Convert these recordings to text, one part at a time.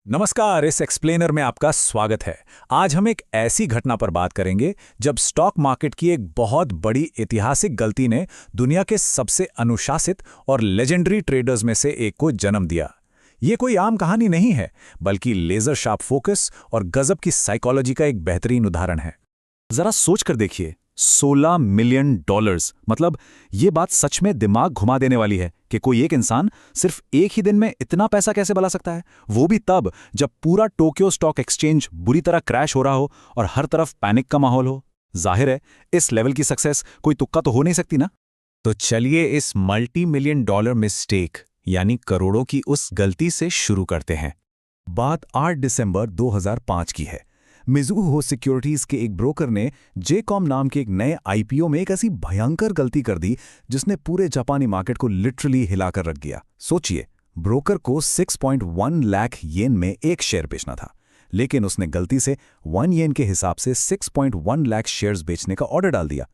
नमस्कार। इस एक्सप्लेनर में आपका स्वागत है। आज हम एक ऐसी घटना पर बात करेंगे जब स्टॉक मार्केट की एक बहुत बड़ी ऐतिहासिक गलती ने दुनिया के सबसे अनुशासित और लेजेंडरी ट्रेडर्स में से एक को जन्म दिया। ये कोई आम कहानी नहीं है, बल्कि लेजर शार्प फोकस और गजब की साइकोलॉजी का एक बेहतरीन उदाहरण है। जरा सोच कर देखिए, $16 मिलियन, मतलब ये बात सच में दिमाग घुमा देने वाली है कि कोई एक इंसान सिर्फ एक ही दिन में इतना पैसा कैसे बना सकता है, वो भी तब जब पूरा टोक्यो स्टॉक एक्सचेंज बुरी तरह क्रैश हो रहा हो और हर तरफ पैनिक का माहौल हो। जाहिर है, इस लेवल की सक्सेस कोई तुक्का तो हो नहीं सकती ना। तो चलिए इस मल्टी मिलियन डॉलर मिस्टेक यानी करोड़ों की उस गलती से शुरू करते हैं। बात 8 दिसंबर 2005 की है। मिज़ुहो सिक्योरिटीज के एक ब्रोकर ने जेकॉम नाम के एक नए आईपीओ में एक ऐसी भयंकर गलती कर दी जिसने पूरे जापानी मार्केट को लिटरली हिलाकर रख दिया। सोचिए, ब्रोकर को 6.1 लाख येन में एक शेयर बेचना था, लेकिन उसने गलती से 1 येन के हिसाब से 6.1 लाख शेयर्स बेचने का ऑर्डर डाल दिया।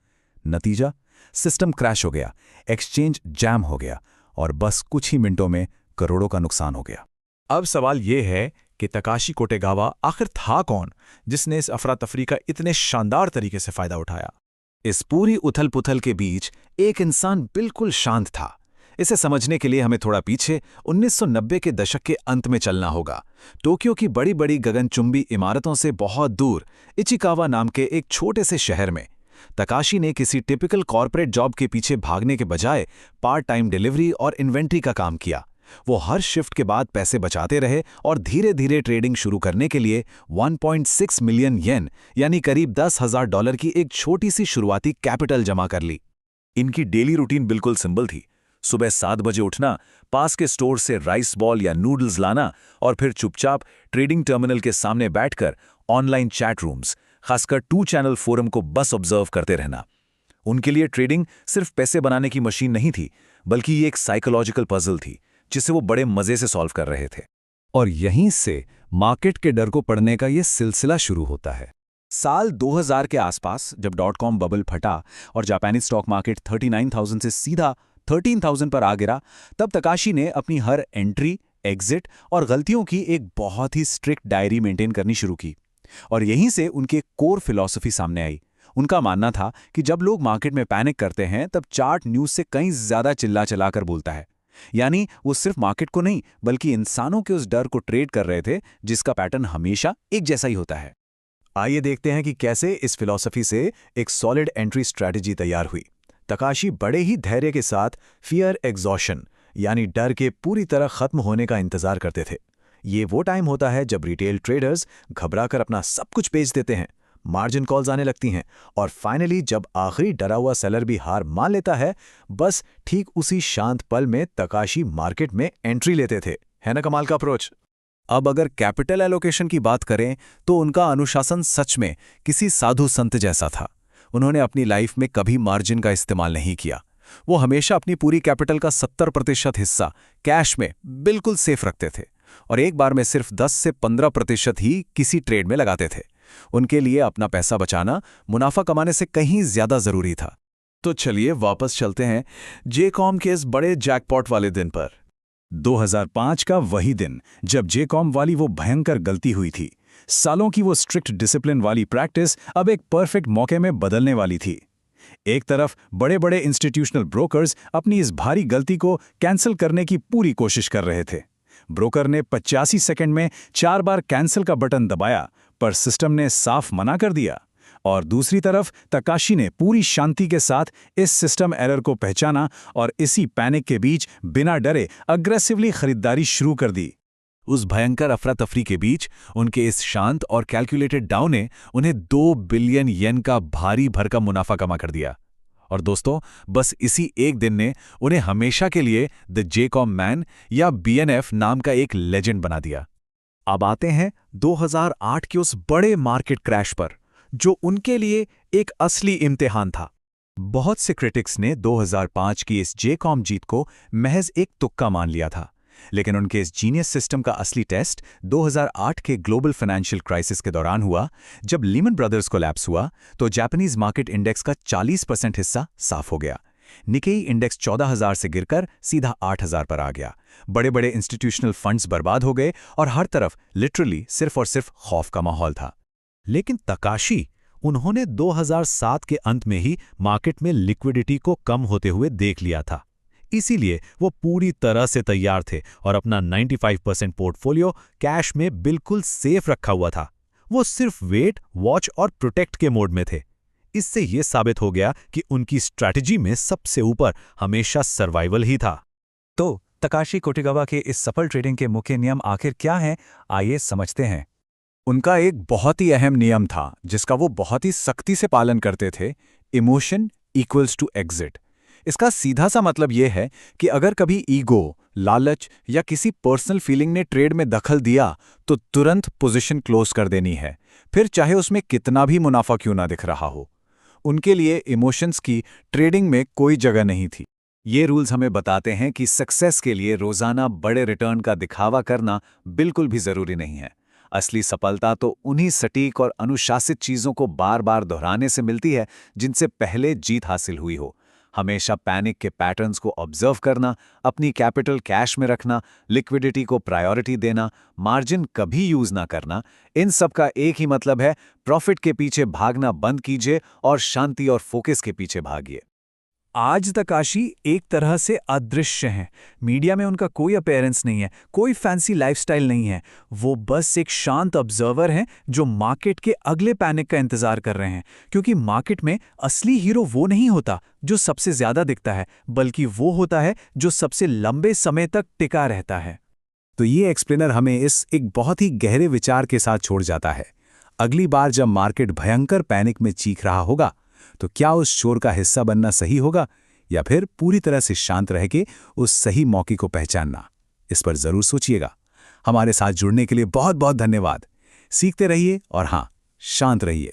नतीजा, सिस्टम क्रैश हो गया, एक्सचेंज जैम हो गया और बस कुछ ही मिनटों में करोड़ों का नुकसान हो गया। अब सवाल यह है कि तकाशी कोटेगावा आखिर था कौन जिसने इस अफरा तफरी का इतने शानदार तरीके से फायदा उठाया। इस पूरी उथल पुथल के बीच एक इंसान बिल्कुल शांत था। इसे समझने के लिए हमें थोड़ा पीछे 1990 के दशक के अंत में चलना होगा। टोक्यो की बड़ी बड़ी गगनचुंबी इमारतों से बहुत दूर इचिकावा नाम के एक छोटे से शहर में तकाशी ने किसी टिपिकल कॉर्पोरेट जॉब के पीछे भागने के बजाय पार्ट टाइम डिलीवरी और इन्वेंट्री का काम किया। वो हर शिफ्ट के बाद पैसे बचाते रहे और धीरे धीरे ट्रेडिंग शुरू करने के लिए 1.6 मिलियन येन यानी करीब $10,000 की एक छोटी सी शुरुआती कैपिटल जमा कर ली। इनकी डेली रूटीन बिल्कुल सिंपल थी। सुबह 7 बजे उठना, पास के स्टोर से राइस बॉल या नूडल्स लाना और फिर चुपचाप ट्रेडिंग टर्मिनल के सामने बैठकर ऑनलाइन चैट रूम्स, खासकर 2 चैनल फोरम को बस ऑब्जर्व करते रहना। उनके लिए ट्रेडिंग सिर्फ पैसे बनाने की मशीन नहीं थी, बल्कि ये एक साइकोलॉजिकल पजल थी जिसे वो बड़े मजे से सॉल्व कर रहे थे। और यहीं से मार्केट के डर को पढ़ने का ये सिलसिला शुरू होता है। साल 2000 के आसपास जब .com बबल फटा और जापानी स्टॉक मार्केट 39,000 से सीधा 13,000 पर आ गिरा, तब तकाशी ने अपनी हर एंट्री, एग्जिट और गलतियों की एक बहुत ही स्ट्रिक्ट डायरी मेंटेन करनी शुरू की। और यहीं से उनकी कोर फिलॉसफी सामने आई। उनका मानना था कि जब लोग मार्केट में पैनिक करते हैं तब चार्ट न्यूज से कहीं ज्यादा चिल्ला चलाकर बोलता है। यानी वो सिर्फ मार्केट को नहीं, बल्कि इंसानों के उस डर को ट्रेड कर रहे थे जिसका पैटर्न हमेशा एक जैसा ही होता है। आइए देखते हैं कि कैसे इस फिलॉसफी से एक सॉलिड एंट्री स्ट्रैटेजी तैयार हुई। तकाशी बड़े ही धैर्य के साथ फियर एग्जॉशन यानी डर के पूरी तरह खत्म होने का इंतजार करते थे। ये वो टाइम होता है जब रिटेल ट्रेडर्स घबराकर अपना सब कुछ बेच देते हैं, मार्जिन कॉल्स आने लगती हैं और फाइनली जब आखिरी डरा हुआ सेलर भी हार मान लेता है, बस ठीक उसी शांत पल में तकाशी मार्केट में एंट्री लेते थे। है ना कमाल का अप्रोच। अब अगर कैपिटल एलोकेशन की बात करें तो उनका अनुशासन सच में किसी साधु संत जैसा था। उन्होंने अपनी लाइफ में कभी मार्जिन का इस्तेमाल नहीं किया। वो हमेशा अपनी पूरी कैपिटल का 70% हिस्सा कैश में बिल्कुल सेफ रखते थे और एक बार में सिर्फ 10 से 15% ही किसी ट्रेड में लगाते थे। उनके लिए अपना पैसा बचाना मुनाफा कमाने से कहीं ज्यादा जरूरी था। तो चलिए वापस चलते हैं जेकॉम के इस बड़े जैकपॉट वाले दिन पर। 2005 का वही दिन जब जेकॉम वाली वो भयंकर गलती हुई थी। सालों की वो स्ट्रिक्ट डिसिप्लिन वाली प्रैक्टिस अब एक परफेक्ट मौके में बदलने वाली थी। एक तरफ बड़े बड़े इंस्टीट्यूशनल ब्रोकर्स अपनी इस भारी गलती को कैंसिल करने की पूरी कोशिश कर रहे थे। ब्रोकर ने 85 सेकंड में 4 बार कैंसिल का बटन दबाया, पर सिस्टम ने साफ मना कर दिया। और दूसरी तरफ तकाशी ने पूरी शांति के साथ इस सिस्टम एरर को पहचाना और इसी पैनिक के बीच बिना डरे अग्रेसिवली खरीदारी शुरू कर दी। उस भयंकर अफरा तफरी के बीच उनके इस शांत और कैलकुलेटेड डाउ ने उन्हें 2 बिलियन येन का भारी भरकम मुनाफा कमा कर दिया। और दोस्तों, बस इसी एक दिन ने उन्हें हमेशा के लिए द जेकॉम मैन या BNF नाम का एक लेजेंड बना दिया। अब आते हैं 2008 के उस बड़े मार्केट क्रैश पर, जो उनके लिए एक असली इम्तिहान था। बहुत से क्रिटिक्स ने 2005 की इस जेकॉम जीत को महज एक तुक्का मान लिया था, लेकिन उनके इस जीनियस सिस्टम का असली टेस्ट 2008 के ग्लोबल फाइनेंशियल क्राइसिस के दौरान हुआ, जब लीमन ब्रदर्स कोलैप्स हुआ तो जापानीज मार्केट इंडेक्स का 40% हिस्सा साफ हो गया। निकेई इंडेक्स 14,000 से गिरकर सीधा 8,000 पर आ गया। बड़े बड़े इंस्टीट्यूशनल फंड्स बर्बाद हो गए और हर तरफ लिटरली सिर्फ और सिर्फ खौफ का माहौल था। लेकिन तकाशी, उन्होंने 2007 के अंत में ही मार्केट में लिक्विडिटी को कम होते हुए देख लिया था। इसीलिए वो पूरी तरह से तैयार थे और अपना 95% पोर्टफोलियो कैश में बिल्कुल सेफ रखा हुआ था। वो सिर्फ वेट, वॉच और प्रोटेक्ट के मोड में थे। इससे ये साबित हो गया कि उनकी स्ट्रैटेजी में सबसे ऊपर हमेशा सर्वाइवल ही था। तो तकाशी कोटेगावा के इस सफल ट्रेडिंग के मुख्य नियम आखिर क्या हैं, आइए समझते हैं। उनका एक बहुत ही अहम नियम था जिसका वो बहुत ही सख्ती से पालन करते थे। Emotion equals to exit. इसका सीधा सा मतलब यह है कि अगर कभी ईगो, लालच या किसी पर्सनल फीलिंग ने ट्रेड में दखल दिया तो तुरंत पोजीशन क्लोज कर देनी है, फिर चाहे उसमें कितना भी मुनाफा क्यों ना दिख रहा हो। उनके लिए इमोशंस की ट्रेडिंग में कोई जगह नहीं थी। ये रूल्स हमें बताते हैं कि सक्सेस के लिए रोजाना बड़े रिटर्न का दिखावा करना बिल्कुल भी जरूरी नहीं है। असली सफलता तो उन्हीं सटीक और अनुशासित चीजों को बार बार दोहराने से मिलती है जिनसे पहले जीत हासिल हुई हो। हमेशा पैनिक के पैटर्न्स को ऑब्जर्व करना, अपनी कैपिटल कैश में रखना, लिक्विडिटी को प्रायोरिटी देना, मार्जिन कभी यूज ना करना, इन सब का एक ही मतलब है, प्रॉफिट के पीछे भागना बंद कीजिए और शांति और फोकस के पीछे भागिए। आज तकाशी एक तरह से अदृश्य हैं। मीडिया में उनका कोई अपीयरेंस नहीं है, कोई फैंसी लाइफस्टाइल नहीं है। वो बस एक शांत ऑब्जर्वर हैं जो मार्केट के अगले पैनिक का इंतजार कर रहे हैं, क्योंकि मार्केट में असली हीरो वो नहीं होता जो सबसे ज्यादा दिखता है, बल्कि वो होता है जो सबसे लंबे समय तक टिका रहता है। तो ये एक्सप्लेनर हमें इस एक बहुत ही गहरे विचार के साथ छोड़ जाता है। अगली बार जब मार्केट भयंकर पैनिक में चीख रहा होगा तो क्या उस शोर का हिस्सा बनना सही होगा या फिर पूरी तरह से शांत रह के उस सही मौके को पहचानना? इस पर जरूर सोचिएगा। हमारे साथ जुड़ने के लिए बहुत बहुत धन्यवाद। सीखते रहिए और हाँ, शांत रहिए।